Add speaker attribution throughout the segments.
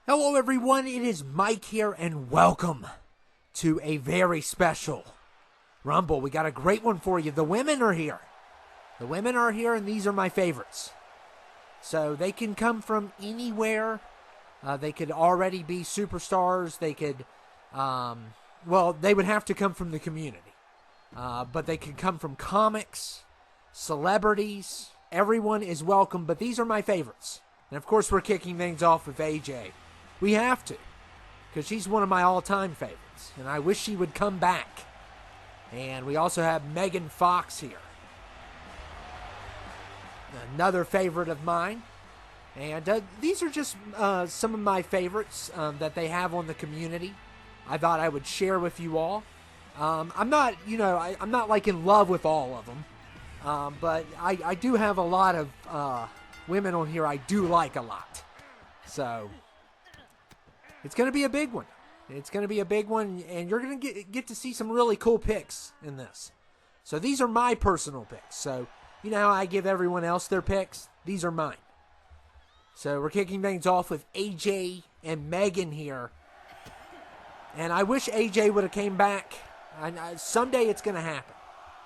Speaker 1: Hello everyone, it is Mike here and welcome to a very special Rumble. We got a great one for you. The women are here. The women are here and these are my favorites. So they can come from anywhere. They could already be superstars. They could, they would have to come from the community. But they could come from comics, celebrities. Everyone is welcome, but these are my favorites. And of course we're kicking things off with AJ. We have to, because she's one of my all-time favorites, and I wish she would come back. And we also have Megan Fox here, another favorite of mine. And these are just some of my favorites that they have on the community. I thought I would share with you all. I'm not, I'm not like in love with all of them, but I do have a lot of women on here I do like a lot. So it's going to be a big one. It's going to be a big one, and you're going to get to see some really cool picks in this. So these are my personal picks. So you know how I give everyone else their picks? These are mine. So we're kicking things off with AJ and Megan here. And I wish AJ would have came back. Someday it's going to happen.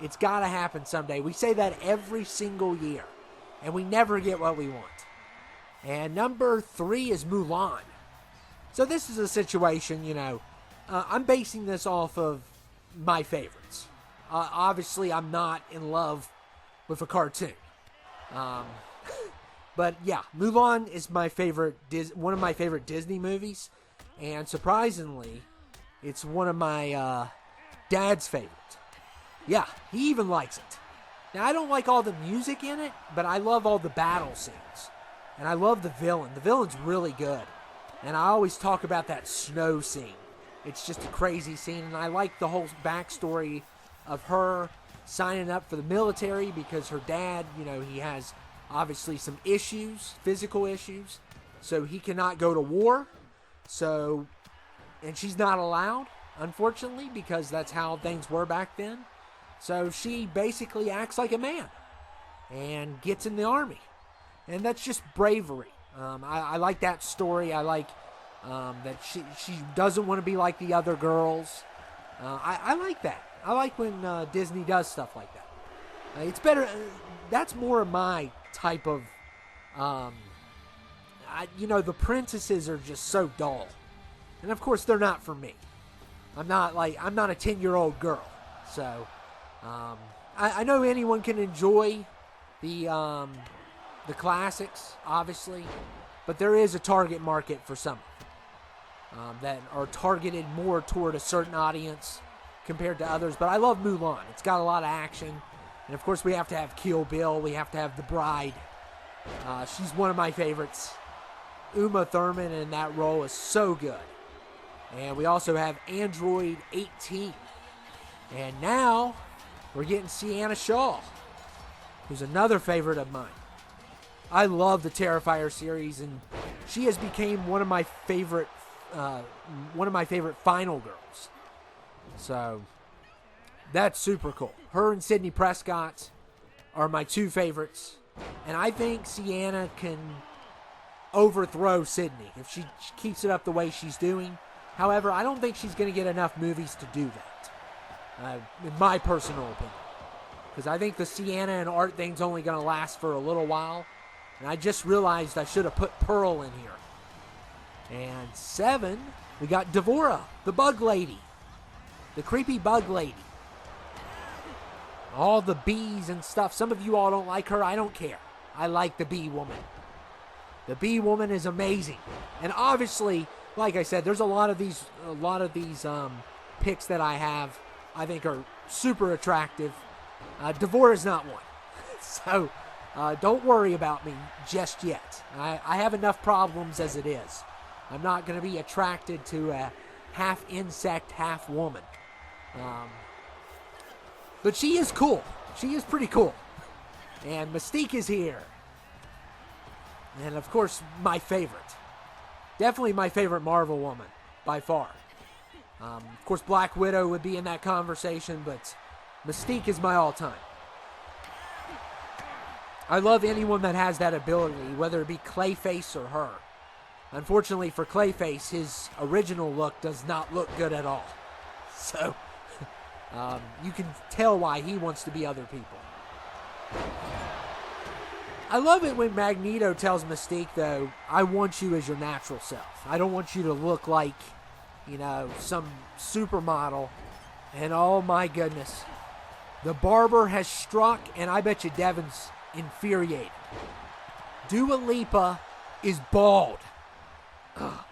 Speaker 1: It's got to happen someday. We say that every single year, and we never get what we want. And number 3 is Mulan. So this is a situation, I'm basing this off of my favorites. Obviously, I'm not in love with a cartoon. But yeah, Mulan is my favorite, one of my favorite Disney movies. And surprisingly, it's one of my dad's favorites. Yeah, he even likes it. Now, I don't like all the music in it, but I love all the battle scenes. And I love the villain. The villain's really good. And I always talk about that snow scene. It's just a crazy scene. And I like the whole backstory of her signing up for the military because her dad, he has obviously some issues, physical issues. So he cannot go to war. And she's not allowed, unfortunately, because that's how things were back then. So she basically acts like a man and gets in the army. And that's just bravery. I like that story. I like that she doesn't want to be like the other girls. I like that. I like when Disney does stuff like that. It's better. That's more of my type of. The princesses are just so dull, and of course they're not for me. I'm not a 10-year-old girl, so I know anyone can enjoy the classics, obviously, but there is a target market for some that are targeted more toward a certain audience compared to others. But I love Mulan. It's got a lot of action, and of course we have to have Kill Bill. We have to have the bride. She's one of my favorites. Uma Thurman in that role is so good. And we also have Android 18. And now we're getting Sienna Shaw, who's another favorite of mine. I love the Terrifier series, and she has become one of my favorite final girls. So that's super cool. Her and Sydney Prescott are my 2 favorites, and I think Sienna can overthrow Sydney if she keeps it up the way she's doing. However, I don't think she's going to get enough movies to do that, in my personal opinion, because I think the Sienna and Art thing's only going to last for a little while. And I just realized I should have put Pearl in here. And 7, we got Devora, the bug lady. The creepy bug lady. All the bees and stuff. Some of you all don't like her. I don't care. I like the bee woman. The bee woman is amazing. And obviously, like I said, there's a lot of these picks that I have I think are super attractive. Devora's not one. So don't worry about me just yet. I have enough problems as it is. I'm not going to be attracted to a half insect, half woman. But she is cool. She is pretty cool. And Mystique is here. And of course, my favorite. Definitely my favorite Marvel woman, by far. Of course, Black Widow would be in that conversation, but Mystique is my all-time. I love anyone that has that ability, whether it be Clayface or her. Unfortunately for Clayface, his original look does not look good at all. So, you can tell why he wants to be other people. I love it when Magneto tells Mystique, though, I want you as your natural self. I don't want you to look like, some supermodel. And oh my goodness, the barber has struck, and I bet you Devin's infuriated. Dua Lipa is bald. Oh,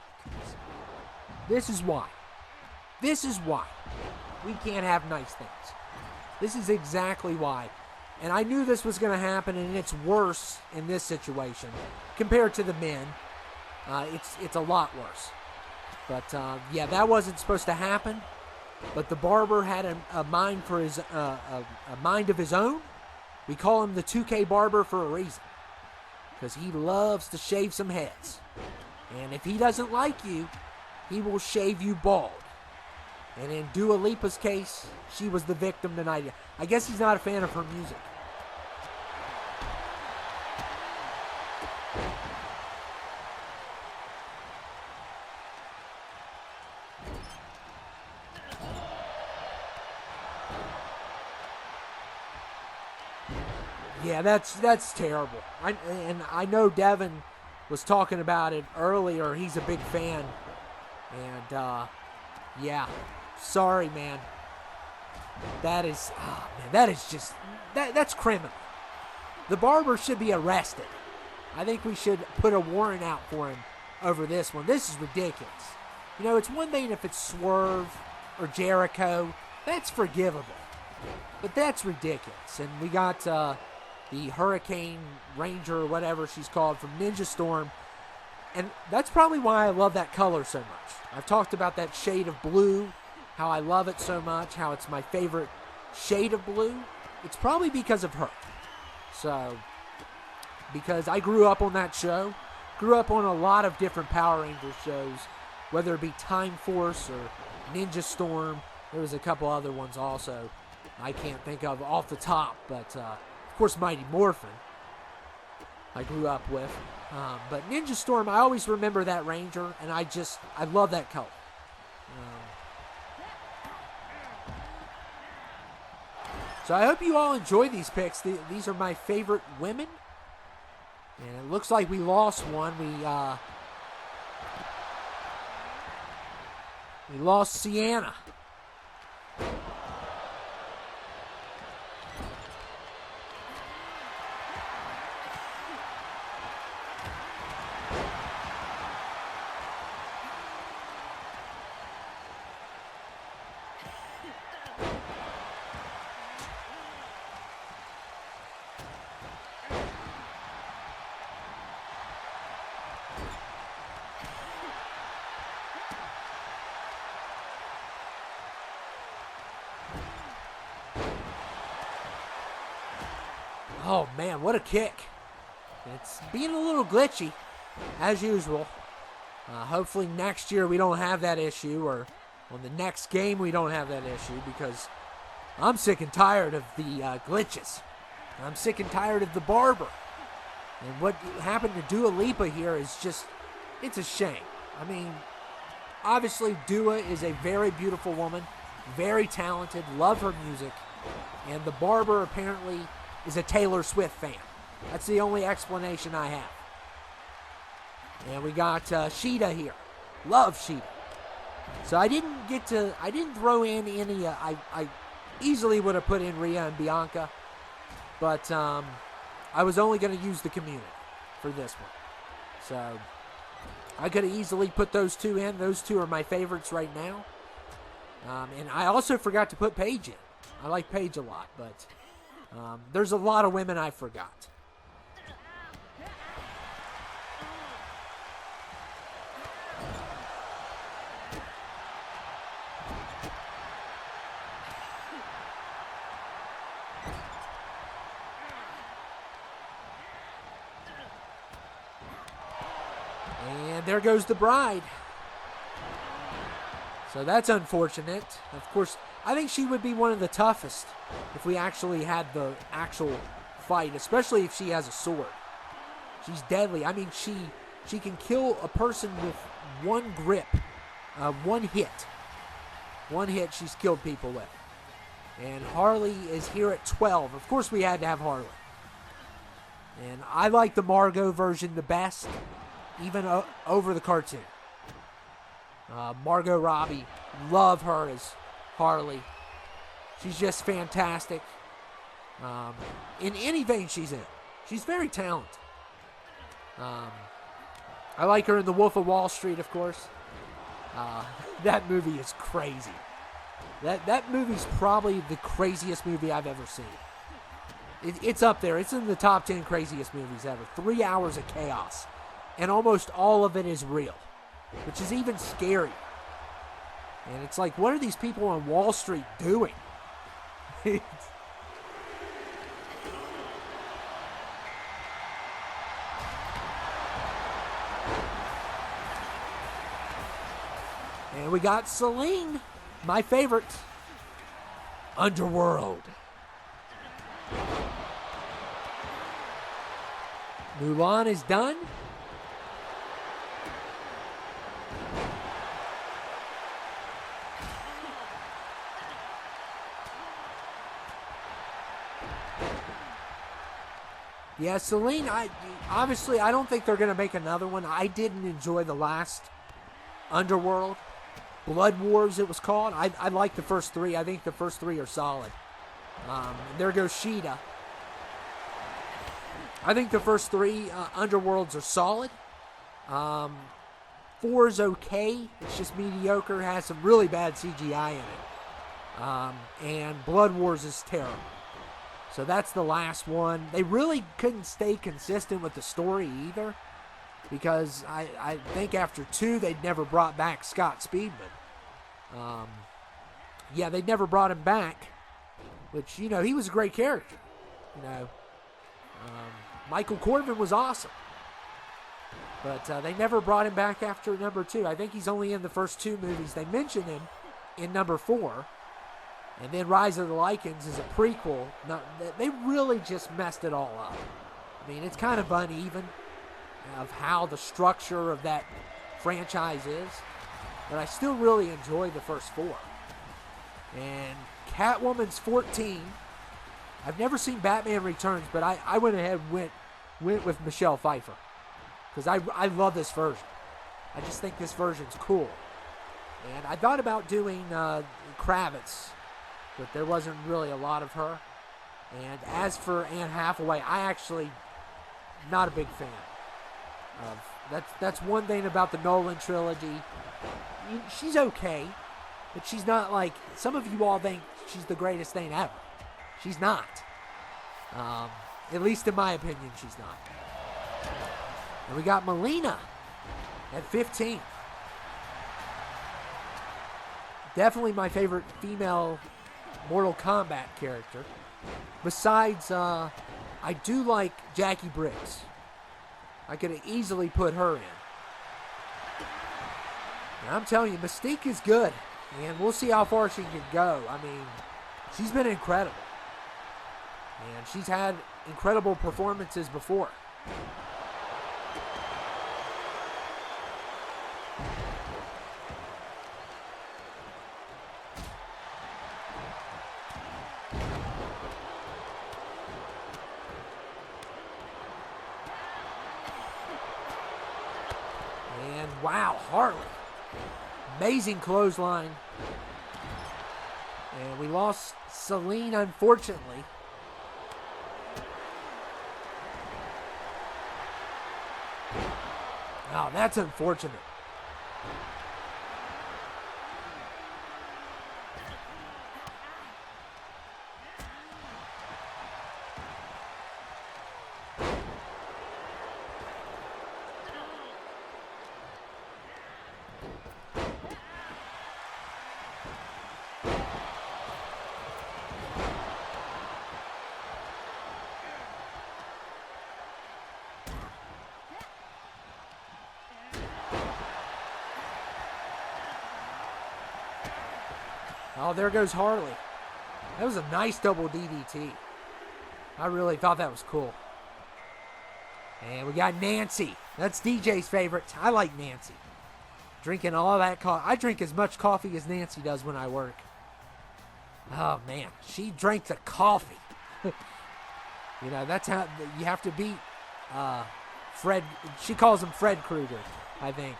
Speaker 1: this is why. This is why we can't have nice things. This is exactly why. And I knew this was going to happen, and it's worse in this situation compared to the men. It's a lot worse. But yeah, that wasn't supposed to happen. But the barber had a mind for his a mind of his own. We call him the 2K barber for a reason, because he loves to shave some heads. And if he doesn't like you, he will shave you bald. And in Dua Lipa's case, she was the victim tonight. I guess he's not a fan of her music. Yeah, that's terrible. I know Devin was talking about it earlier. He's a big fan. And, yeah. Sorry, man. That's criminal. The barber should be arrested. I think we should put a warrant out for him over this one. This is ridiculous. It's one thing if it's Swerve or Jericho. That's forgivable. But that's ridiculous. And we got the Hurricane Ranger or whatever she's called from Ninja Storm. And that's probably why I love that color so much. I've talked about that shade of blue, how I love it so much, how it's my favorite shade of blue. It's probably because of her. So, because I grew up on that show, grew up on a lot of different Power Rangers shows, whether it be Time Force or Ninja Storm. There was a couple other ones also I can't think of off the top, but of course Mighty Morphin I grew up with. But Ninja Storm, I always remember that Ranger, and I love that color. So I hope you all enjoy these picks. These are my favorite women. And it looks like we lost one. We lost Sienna. Oh, man, what a kick. It's being a little glitchy, as usual. Hopefully next year we don't have that issue, or on the next game we don't have that issue, because I'm sick and tired of the glitches. I'm sick and tired of the barber. And what happened to Dua Lipa here is just, it's a shame. I mean, obviously Dua is a very beautiful woman, very talented, love her music, and the barber apparently is a Taylor Swift fan. That's the only explanation I have. And we got Sheeta here. Love Sheeta. So I didn't throw in any, I easily would have put in Rhea and Bianca, but I was only going to use the community for this one. So I could have easily put those two in. Those two are my favorites right now. And I also forgot to put Paige in. I like Paige a lot, but there's a lot of women I forgot. And there goes the bride. So that's unfortunate. Of course, I think she would be one of the toughest if we actually had the actual fight, especially if she has a sword. She's deadly. I mean, she She can kill a person with one grip, one hit. One hit she's killed people with. And Harley is here at 12. Of course we had to have Harley. And I like the Margot version the best, even over the cartoon. Margot Robbie, love her as Harley. She's just fantastic. In anything she's in. She's very talented. I like her in The Wolf of Wall Street, of course. That movie is crazy. That movie's probably the craziest movie I've ever seen. It's up there. It's in the top 10 craziest movies ever. 3 hours of chaos. And almost all of it is real. Which is even scary. And it's like, what are these people on Wall Street doing? And we got Celine, my favorite. Underworld. Mulan is done. Yeah, Celine, obviously I don't think they're going to make another one. I didn't enjoy the last Underworld. Blood Wars, it was called. I like the first three. I think the first three are solid. There goes Sheeta. I think the first three Underworlds are solid. 4 is okay. It's just mediocre. Has some really bad CGI in it. And Blood Wars is terrible. So that's the last one. They really couldn't stay consistent with the story either. Because I think after 2, they'd never brought back Scott Speedman. Yeah, they'd never brought him back. Which, he was a great character. Michael Corvin was awesome. But they never brought him back after number 2. I think he's only in the first 2 movies. They mention him in number 4. And then Rise of the Lycans is a prequel. No, they really just messed it all up. I mean, it's kind of uneven of how the structure of that franchise is. But I still really enjoy the first 4. And Catwoman's 14. I've never seen Batman Returns, but I went ahead and went with Michelle Pfeiffer. Because I love this version. I just think this version's cool. And I thought about doing Kravitz, but there wasn't really a lot of her. And as for Anne Hathaway, I actually not a big fan of. That's one thing about the Nolan trilogy. She's okay, but she's not like some of you all think she's the greatest thing ever. She's not. At least in my opinion, she's not. And we got Melina at 15. Definitely my favorite female Mortal Kombat character. Besides, I do like Jackie Briggs. I could have easily put her in. And I'm telling you, Mystique is good. And we'll see how far she can go. I mean, she's been incredible. And she's had incredible performances before. And wow, Harley. Amazing clothesline. And we lost Celine, unfortunately. Oh, that's unfortunate. Oh, there goes Harley. That was a nice double DDT. I really thought that was cool. And we got Nancy That's DJ's favorite. I like Nancy. Drinking all that coffee. I drink as much coffee as Nancy does when I work. Oh, man. She drank the coffee. You know, that's how you have to beat Fred. She calls him Fred Krueger, I think.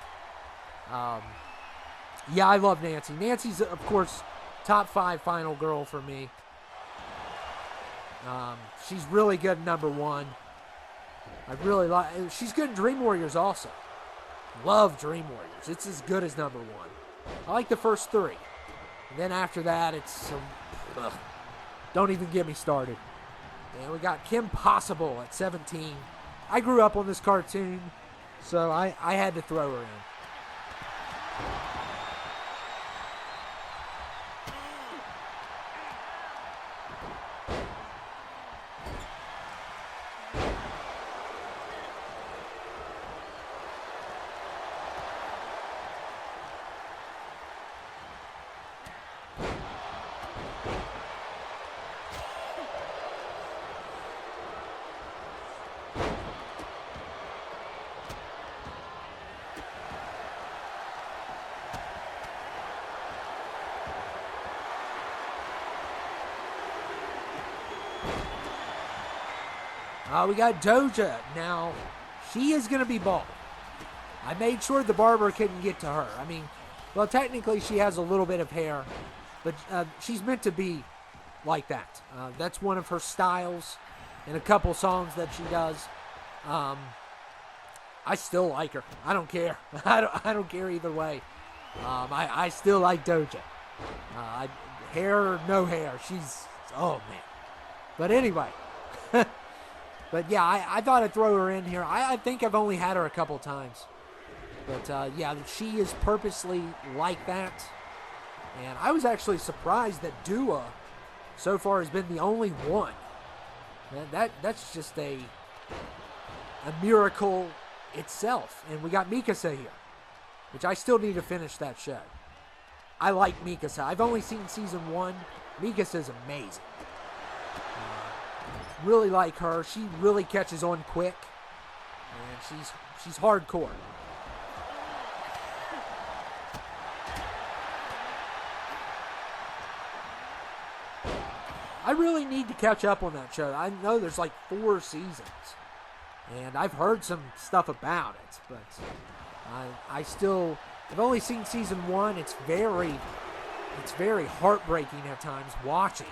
Speaker 1: Yeah, I love Nancy. Nancy's, of course, top 5 final girl for me. She's really good in number 1. I really like. She's good in Dream Warriors also. Love Dream Warriors. It's as good as number 1. I like the first 3. And then after that, it's some. Don't even get me started. And we got Kim Possible at 17. I grew up on this cartoon, so I had to throw her in. We got Doja. Now, she is going to be bald. I made sure the barber couldn't get to her. I mean, well, technically she has a little bit of hair, but she's meant to be like that. That's one of her styles in a couple songs that she does. I still like her. I don't care. I don't care either way. I still like Doja. Hair or no hair, she's, oh man. But anyway. But yeah, I thought I'd throw her in here. I think I've only had her a couple times. But yeah, she is purposely like that. And I was actually surprised that Dua so far has been the only one. That's just a miracle itself. And we got Mikasa here, which I still need to finish that show. I like Mikasa. I've only seen season 1. Mikasa's amazing. Really like her. She really catches on quick, and she's hardcore. I really need to catch up on that show. I know there's like 4 seasons, and I've heard some stuff about it, but I've only seen season 1. It's very heartbreaking at times watching,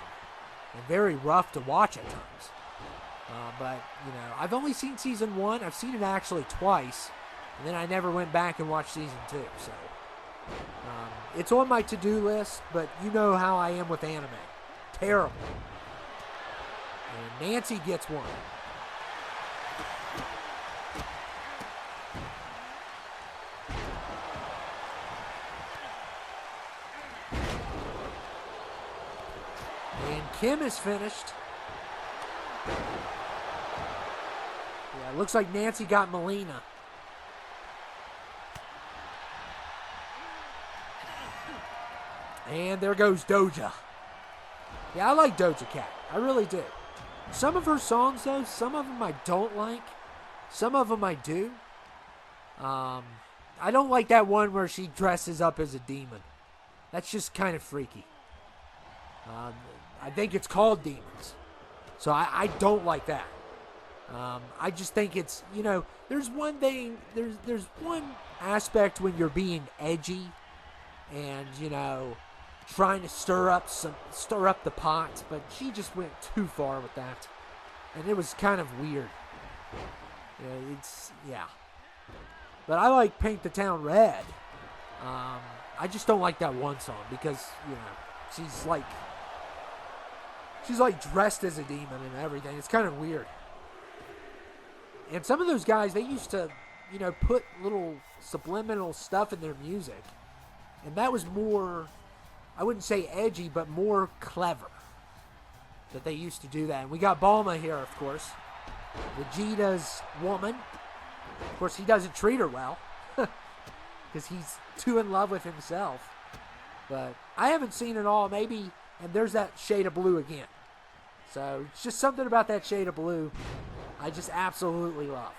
Speaker 1: and very rough to watch at times. But, you know, I've only seen season 1. I've seen it actually twice, and then I never went back and watched season 2. So, it's on my to-do list, but you know how I am with anime. Terrible. And Nancy gets one. And Kim is finished. Yeah, looks like Nancy got Melina. And there goes Doja. Yeah, I like Doja Cat. I really do. Some of her songs, though, some of them I don't like. Some of them I do. I don't like that one where she dresses up as a demon. That's just kind of freaky. I think it's called Demons. So I don't like that. I just think it's, you know, there's one thing, there's one aspect when you're being edgy and, you know, trying to stir up the pot, but she just went too far with that. And it was kind of weird. Yeah. But I like Paint the Town Red. I just don't like that one song because, you know, she's like dressed as a demon and everything. It's kind of weird. And some of those guys, they used to, you know, put little subliminal stuff in their music. And that was more, I wouldn't say edgy, but more clever. That they used to do that. And we got Balma here, of course. Vegeta's woman. Of course, he doesn't treat her well. Because he's too in love with himself. But I haven't seen it all. Maybe, and there's that shade of blue again. So, it's just something about that shade of blue I just absolutely love.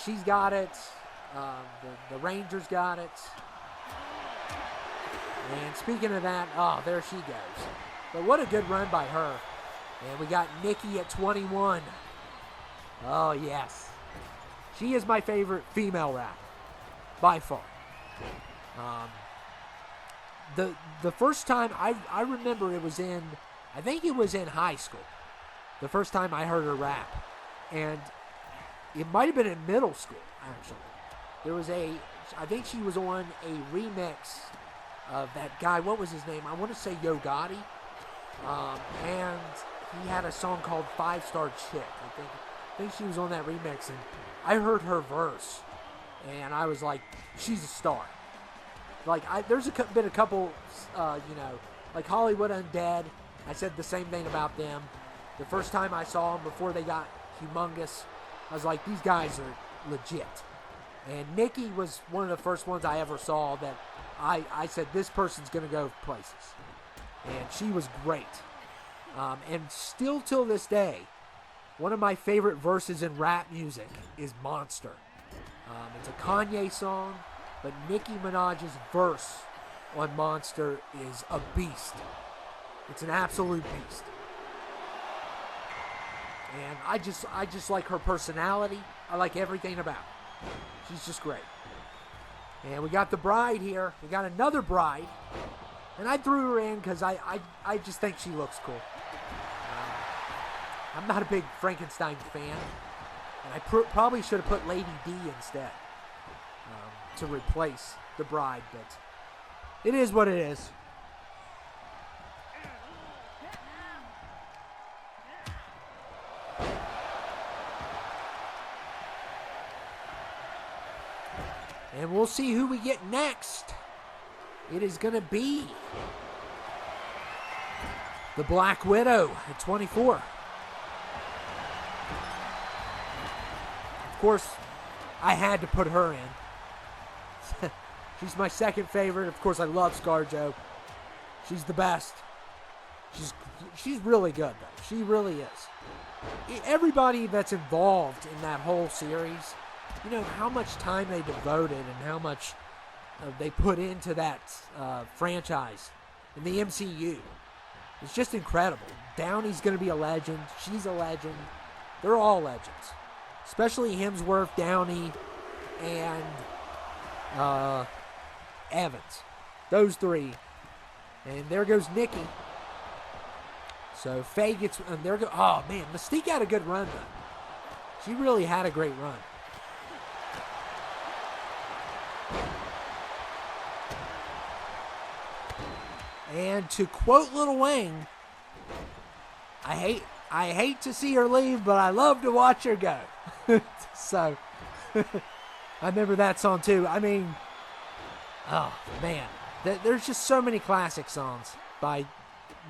Speaker 1: She's got it. The Rangers got it. And speaking of that, oh, there she goes. But what a good run by her. And we got Nikki at 21. Oh, yes. She is my favorite female rapper, by far. The first time, I remember it was in, I think it was in high school, the first time I heard her rap. And it might have been in middle school, actually. There was I think she was on a remix of that guy, what was his name? I want to say Yo Gotti. And he had a song called 5 Star Chick, I think she was on that remix, and I heard her verse, and I was like, she's a star. Like, there's been a couple, like Hollywood Undead. I said the same thing about them. The first time I saw them before they got humongous, I was like, these guys are legit. And Nikki was one of the first ones I ever saw that I said, this person's going to go places. And she was great. And still till this day, one of my favorite verses in rap music is Monster. It's a Kanye song, but Nicki Minaj's verse on Monster is a beast. It's an absolute beast. And I just like her personality. I like everything about her. She's just great. And we got the bride here. We got another bride. And I threw her in because I just think she looks cool. I'm not a big Frankenstein fan. And I probably should have put Lady D instead to replace the bride. But it is what it is. And we'll see who we get next. It is going to be the Black Widow at 24. Of course, I had to put her in. She's my second favorite. Of course, I love ScarJo. She's the best. She's really good, though. She really is. Everybody that's involved in that whole series, you know, how much time they devoted and how much they put into that franchise in the MCU. It's just incredible. Downey's going to be a legend. She's a legend. They're all legends. Especially Hemsworth, Downey, and Evans. Those three. And there goes Nikki. So Faye gets... And there go. Oh, man. Mystique had a good run, though. She really had a great run. And to quote Lil Wayne, I hate to see her leave, but I love to watch her go. So, I remember that song too. I mean, oh man, there's just so many classic songs by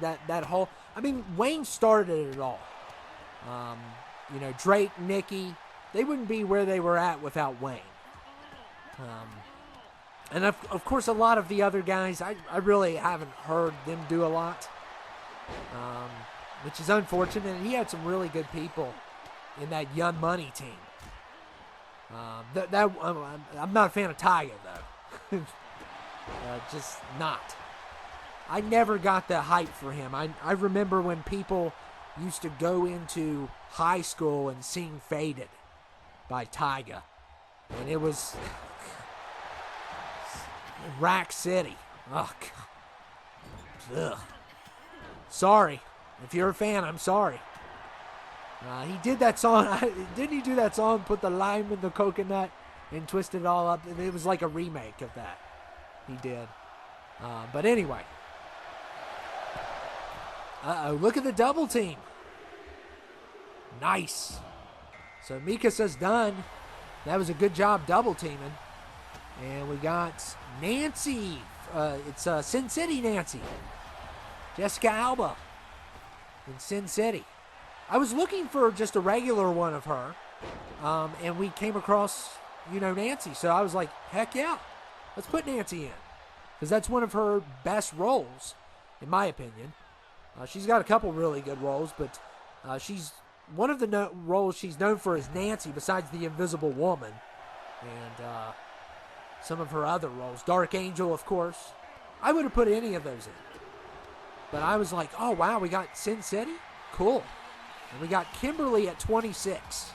Speaker 1: that whole. I mean, Wayne started it all. You know, Drake, Nicki, they wouldn't be where they were at without Wayne. And of course, a lot of the other guys, I really haven't heard them do a lot, which is unfortunate. And he had some really good people in that Young Money team. I'm not a fan of Tyga, though. Just not. I never got the hype for him. I remember when people used to go into high school and sing Faded by Tyga. And it was... Rack City. Ugh. Ugh. Sorry. If you're a fan, I'm sorry. He did that song. Didn't he do that song, put the lime in the coconut and twist it all up? It was like a remake of that. He did. But anyway. Uh-oh, look at the double team. Nice. So Mika says done. That was a good job double teaming. And we got Nancy. It's Sin City Nancy. Jessica Alba in Sin City. I was looking for just a regular one of her. And we came across, Nancy. So I was like, heck yeah. Let's put Nancy in. Because that's one of her best roles, in my opinion. She's got a couple really good roles, but she's one of the roles she's known for is Nancy, besides the Invisible Woman, and some of her other roles. Dark Angel, of course. I would have put any of those in. But I was like, oh, wow, we got Sin City? Cool. And we got Kimberly at 26.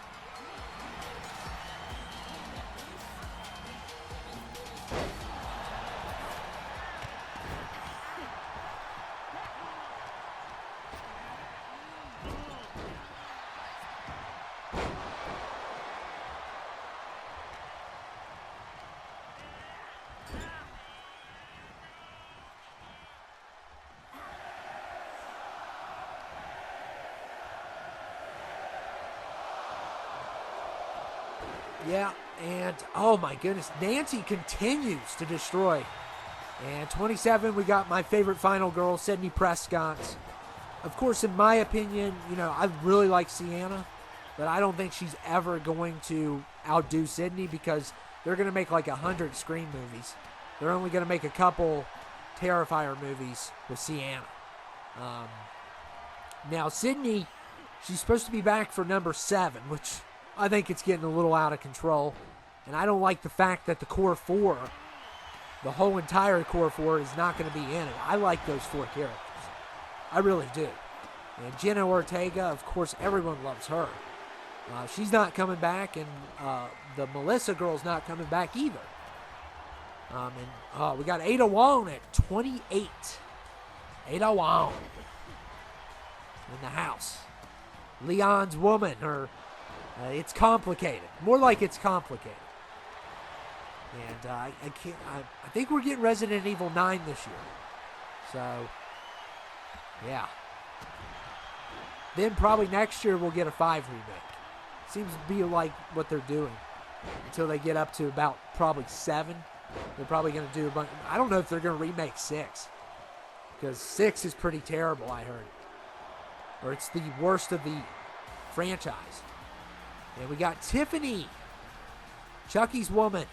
Speaker 1: Yeah, and oh my goodness, Nancy continues to destroy. And 27, we got my favorite final girl, Sydney Prescott. Of course, in my opinion, I really like Sienna, but I don't think she's ever going to outdo Sydney because they're going to make like 100 Scream movies. They're only going to make a couple Terrifier movies with Sienna. Now, Sydney, she's supposed to be back for number 7, which I think it's getting a little out of control. And I don't like the fact that the core 4, the whole entire core 4, is not going to be in it. I like those 4 characters. I really do. And Jenna Ortega, of course, everyone loves her. She's not coming back, and the Melissa girl's not coming back either. We got Ada Wong at 28. Ada Wong in the house. Leon's woman, or it's complicated. More like it's complicated. And I think we're getting Resident Evil 9 this year. So, yeah. Then probably next year we'll get a 5 remake. Seems to be like what they're doing. Until they get up to about probably 7. They're probably going to do a bunch. I don't know if they're going to remake 6. Because 6 is pretty terrible, I heard. Or it's the worst of the franchise. And we got Tiffany, Chucky's woman.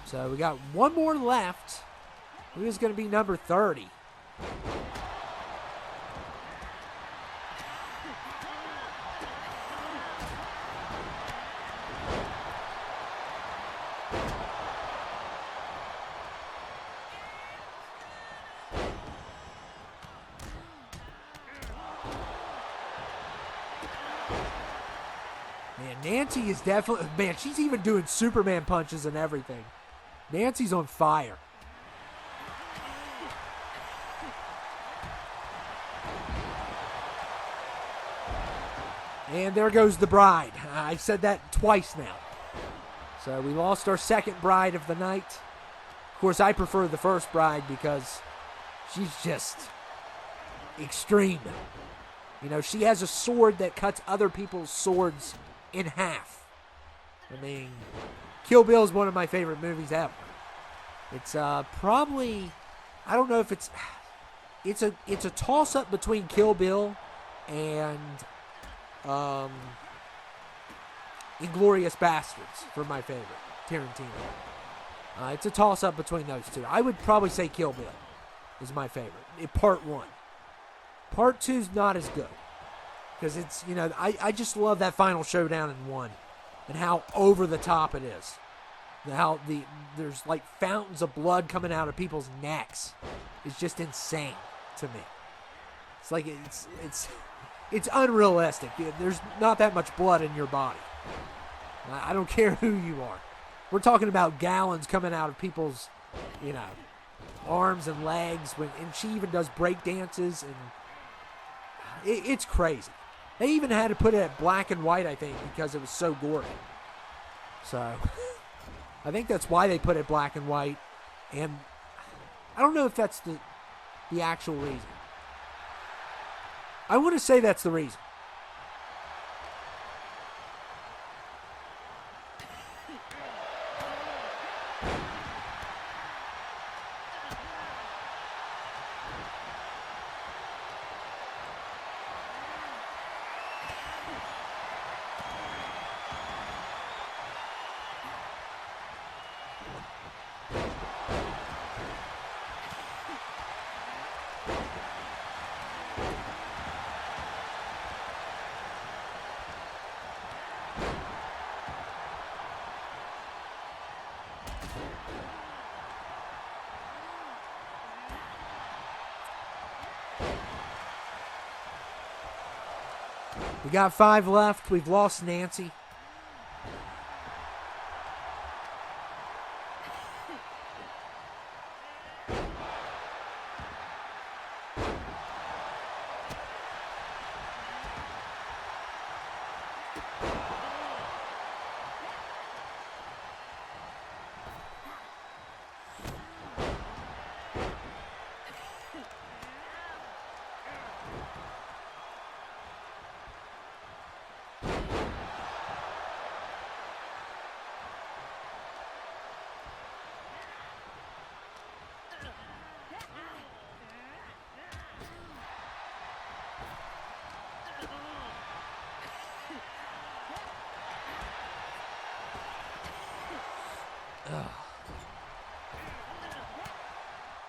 Speaker 1: So we got one more left. Who is going to be number 30? Man, Nancy is definitely... Man, she's even doing Superman punches and everything. Nancy's on fire. And there goes the bride. I've said that twice now. So we lost our second bride of the night. Of course, I prefer the first bride because she's just extreme. She has a sword that cuts other people's swords in half. I mean, Kill Bill is one of my favorite movies ever. It's probably, I don't know if it's a toss-up between Kill Bill and Inglourious Bastards for my favorite, Tarantino. It's a toss-up between those two. I would probably say Kill Bill is my favorite, part 1. Part 2's not as good. Because it's, I just love that final showdown in 1. And how over the top it is. How there's like fountains of blood coming out of people's necks. It's just insane to me. It's like it's unrealistic. There's not that much blood in your body. I don't care who you are. We're talking about gallons coming out of people's, arms and legs. And she even does break dances, and it's crazy. They even had to put it at black and white, I think, because it was so gory. So, I think that's why they put it black and white. And I don't know if that's the actual reason. I want to say that's the reason. We got 5 left. We've lost Nancy.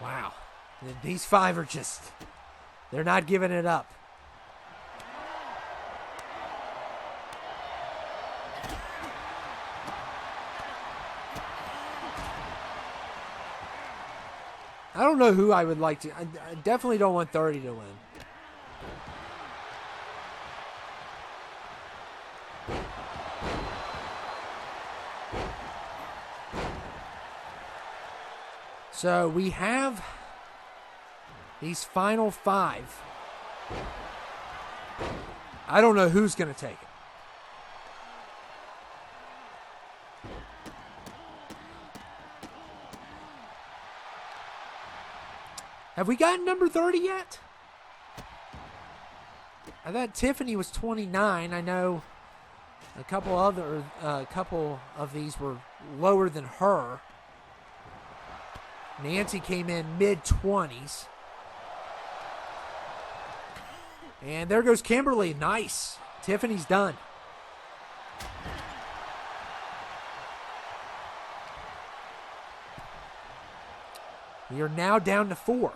Speaker 1: Wow. These 5 are just, they're not giving it up. I don't know who I would like to. I definitely don't want 30 to win. So we have these final 5. I don't know who's going to take it. Have we gotten number 30 yet? I thought Tiffany was 29. I know a couple of these were lower than her. Nancy came in mid-20s. And there goes Kimberly. Nice. Tiffany's done. We are now down to 4.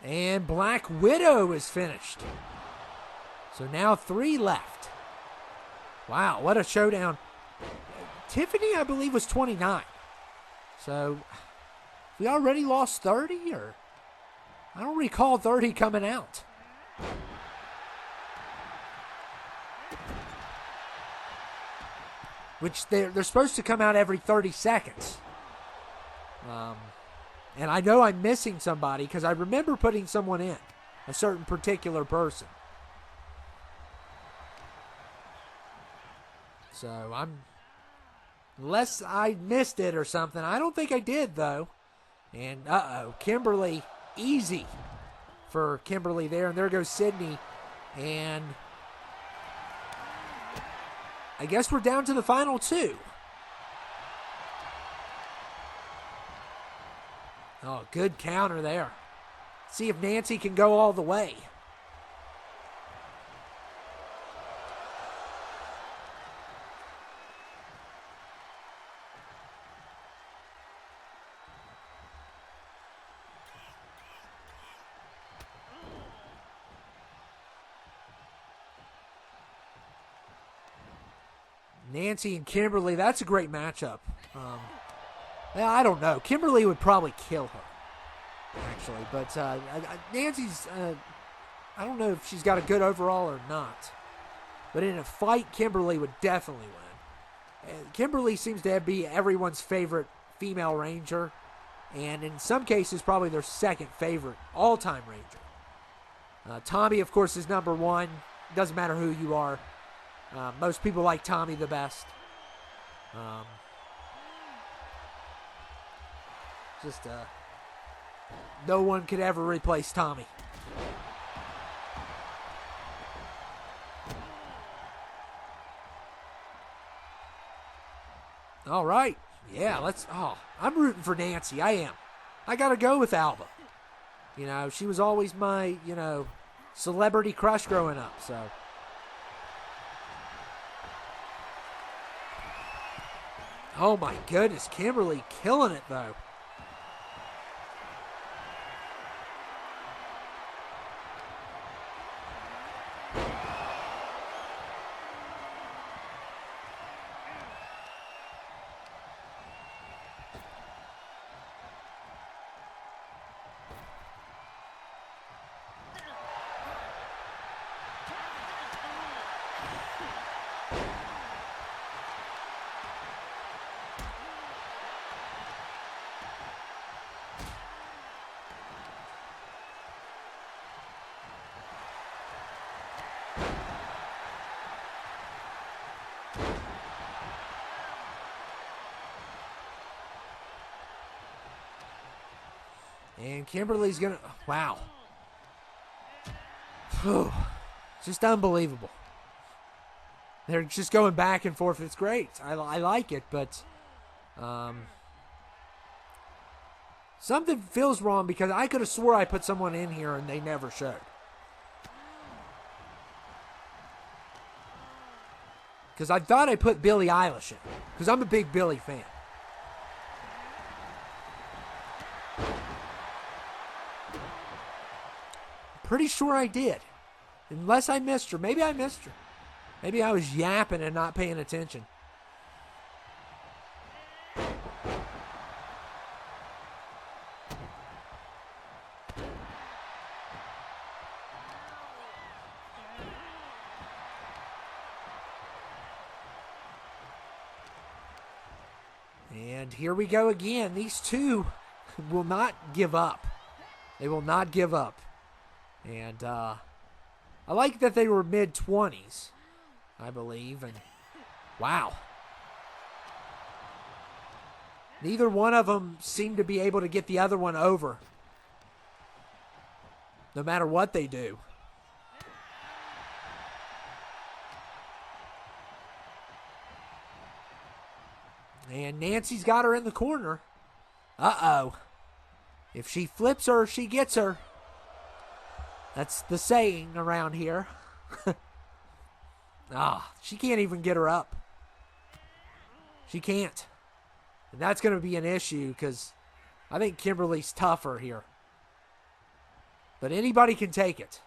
Speaker 1: And Black Widow is finished. So now 3 left. Wow, what a showdown. Tiffany, I believe, was 29. So we already lost 30, or I don't recall 30 coming out. Which they're supposed to come out every 30 seconds. And I know I'm missing somebody because I remember putting someone in, a certain particular person. So unless I missed it or something. I don't think I did, though. And Kimberly, easy for Kimberly there. And there goes Sydney. And I guess we're down to the final 2. Oh, good counter there. See if Nancy can go all the way. Nancy and Kimberly, that's a great matchup. I don't know. Kimberly would probably kill her, actually. But Nancy's, I don't know if she's got a good overall or not. But in a fight, Kimberly would definitely win. Kimberly seems to be everyone's favorite female Ranger. And in some cases, probably their second favorite all-time Ranger. Tommy, of course, is number 1. Doesn't matter who you are. Most people like Tommy the best. No one could ever replace Tommy. All right. Yeah, I'm rooting for Nancy. I am. I got to go with Alba. You know, she was always my, celebrity crush growing up, so. Oh, my goodness. Kimberly killing it, though. And Kimberly's going to... Wow. Whew. Just unbelievable. They're just going back and forth. It's great. I like it, but... something feels wrong because I could have swore I put someone in here and they never showed. Because I thought I put Billie Eilish in. Because I'm a big Billie fan. Pretty sure I did. Unless I missed her. Maybe I missed her. Maybe I was yapping and not paying attention. And here we go again. These two will not give up. They will not give up. And I like that they were mid-20s, I believe. And wow. Neither one of them seemed to be able to get the other one over, no matter what they do. And Nancy's got her in the corner. Uh-oh. If she flips her, she gets her. That's the saying around here. She can't even get her up. She can't. And that's going to be an issue because I think Kimberly's tougher here. But anybody can take it.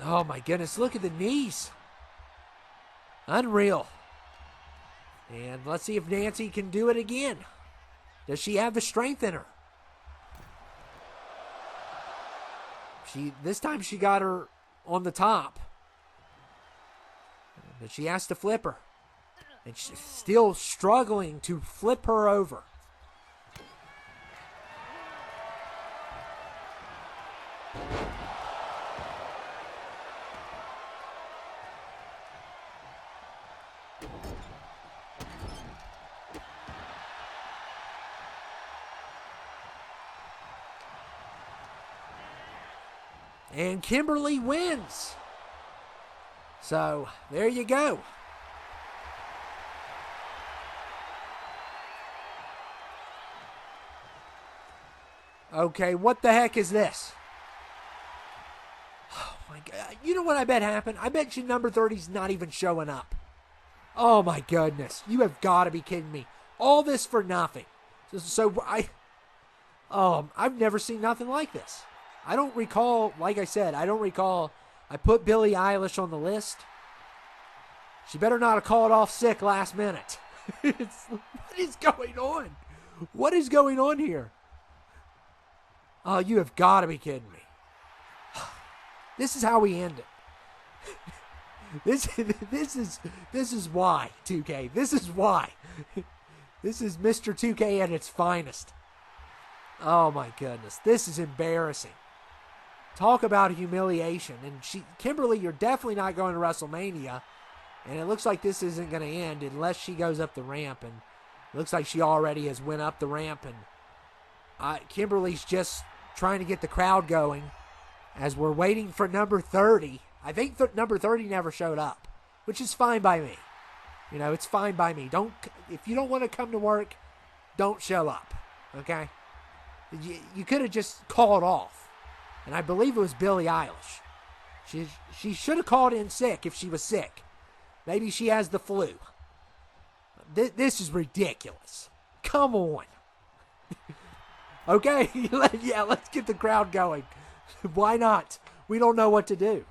Speaker 1: Oh my goodness, look at the knees. Unreal. And let's see if Nancy can do it again. Does she have the strength in her? This time she got her on the top. But she has to flip her. And she's still struggling to flip her over. And Kimberly wins. So, there you go. Okay, what the heck is this? Oh my God. You know what I bet happened? I bet you number 30's not even showing up. Oh my goodness. You have got to be kidding me. All this for nothing. I've never seen nothing like this. I don't recall, like I said, I put Billie Eilish on the list. She better not have called off sick last minute. What is going on? What is going on here? Oh, you have got to be kidding me. This is how we end it. This is why, 2K. This is why. This is Mr. 2K at its finest. Oh my goodness. This is embarrassing. Talk about humiliation. And Kimberly, you're definitely not going to WrestleMania. And it looks like this isn't going to end unless she goes up the ramp. And it looks like she already has went up the ramp. And Kimberly's just trying to get the crowd going as we're waiting for number 30. I think number 30 never showed up, which is fine by me. You know, it's fine by me. If you don't want to come to work, don't show up, okay? You could have just called off. And I believe it was Billie Eilish. She should have called in sick if she was sick. Maybe she has the flu. This is ridiculous. Come on. Okay? Yeah, let's get the crowd going. Why not? We don't know what to do.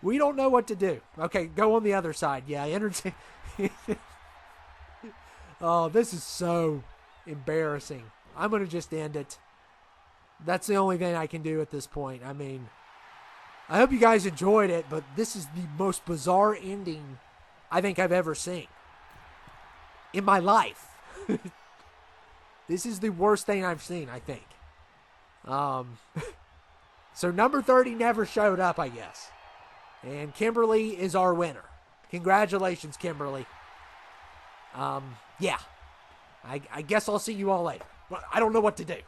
Speaker 1: We don't know what to do. Okay, go on the other side. Yeah, entertain. Oh, this is so embarrassing. I'm going to just end it. That's the only thing I can do at this point. I mean, I hope you guys enjoyed it, but this is the most bizarre ending I think I've ever seen in my life. This is the worst thing I've seen, I think. So number 30 never showed up, I guess. And Kimberly is our winner. Congratulations, Kimberly. Yeah. I guess I'll see you all later. I don't know what to do.